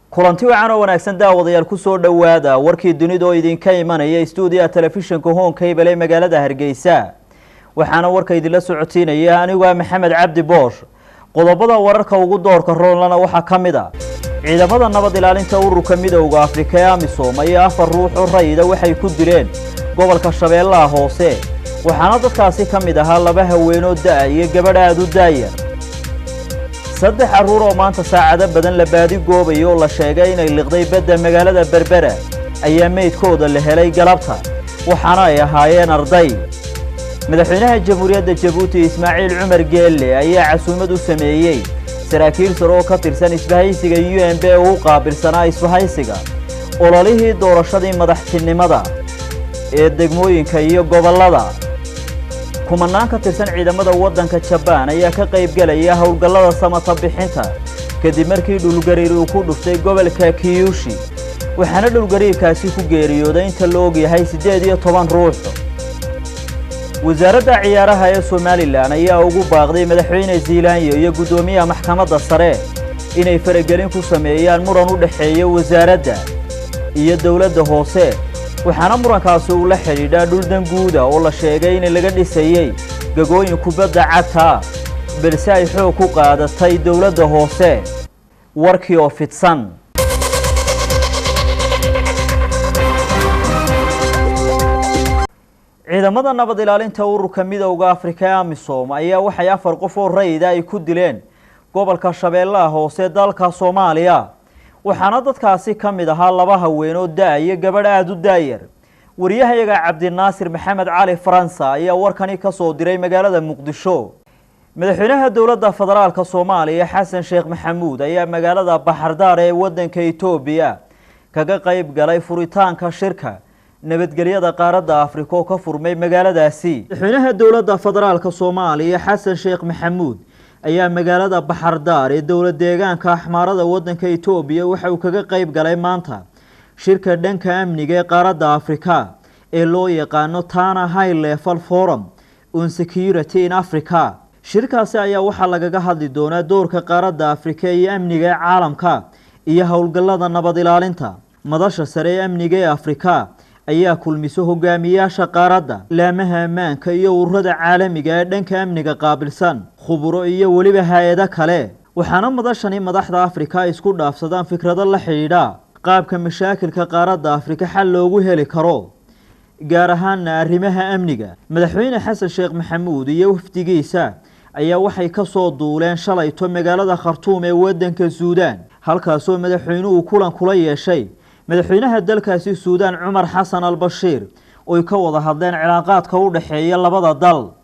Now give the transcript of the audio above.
kulanti wacan oo wanaagsan daawadayaal ku soo dhawaada warkii dunida oo idinka imanaya stuudiga telefishinka Home Cable ee magaalada Hargeysa waxaana warka idinla socotiinaya anigu Maxamed Cabdi Boosh qodobada wararka ugu doorka roonlana waxa kamida ciidamada nabad ilaalinta ururka midowga Afrika ee AMISOM ayaa 4 ruux oo rayida waxay ku dileen gobolka Shabeellaha Hoose waxaana dadkaasi kamid ahaa laba haweenoo iyo gabadh aad u daayar saddex caruur oo maanta saacado badan la baadi goobay oo la sheegay inay liqday badda magaalada Berbera ayaa meydkooda la helay galabta waxaana ay ahaayeen arday madaxweynaha jamhuuriyadda Djibouti Ismaaciil Cumar Geelle ayaa casuumad u sameeyay saraakiil sare oo ka tirsan isbahaysiga UNB oo qaabilsanaa isbahaysiga ololihii doorashadii madaxtinimada ee degmooyinka iyo gobolada kumanaan ka tirsan ciidamada wadanka Japan ayaa ka qayb galaya hawlgallada samata bixinta kadib markii dhulgariir uu ku dhuftay gobolka Kyushu waxaana dhulgariirkaasi ku geeriyooday inta la og yahay 18 ruux wasaaradda ciyaaraha ee Somaliland ayaa ugu baaqday madaxweyne Zeelanyo iyo gudoomiyaha maxkamadda sare inay faragelin ku sameeyaan muran u dhaxeeya wasaaradda iyo dawladda hoose waxaana murankaasi uu la xiriidhaa dhul danguuda oo la sheegay in laga dhisayay gagooyin kubadda cagta balse ay xoog ku qaadatay dawladda hoose warkii oo fidsan ciidamada nabad ilaalinta ururka midowga Afrika ee AMISOM ayaa waxay 4 qof oo rayida ay ku dileen gobolka Shabeellaha Hoose dalka Soomaaliya waxaana dadkaasi kamid ahaa laba haweenoo iyo gabadh aad u daayar wariyahayaga Cabdinaasir Maxamed Cali Faransa ayaa warkani ka soo diray magaalada Muqdisho madaxweynaha dawladda federaalka Soomaaliya Xasan Sheekh Maxamuud ayaa magaalada Baxardaar ee wadanka Itoobiya kaga qayb galay furitaanka shirka nabadgelyada qaaradda Afrika oo ka furmay magaaladaasi madaxweynaha dawladda federaalka Soomaaliya Xasan Sheekh Maxamuud ayaa magaalada Baxardaar ee dawlad deegaanka Axmaarada wadanka Itoobiya waxa uu kaga qayb galay maanta shirka dhanka amniga ee qaaradda Afrika ee loo yaqaan Tana High Level Forum on Security in Africa shirkaasi ayaa waxa lagaga hadli doonaa doorka qaaradda Afrika iyo amniga caalamka iyo hawlgallada nabad ilaalinta madasha sare ee amniga ee Afrika ayaa kulmiso hogaamiyaasha qaaradda laamaha ammaanka iyo ururada caalamiga ee dhanka amniga qaabilsan khuburo iyo waliba hay'ado kale waxaana madashani madaxda Afrika isku dhaafsadaan fikrado la xiriira qaabka mashaakilka qaaradda Afrika xal loogu heli karo gaar ahaan arrimaha amniga madaxweyne Xasan Sheekh Maxamuud iyo wafdigiisa ayaa waxay ka soo duuleen shalayto magaalada Khartoum ee wadanka Suudaan halkaas oo madaxweynuhu kulan kula yeeshay madaxweynaha dalkaasi Suudaan Umar Xasan al-Bashir oo ka wada hadleen cilaaqaadka u dhaxeeya labada dal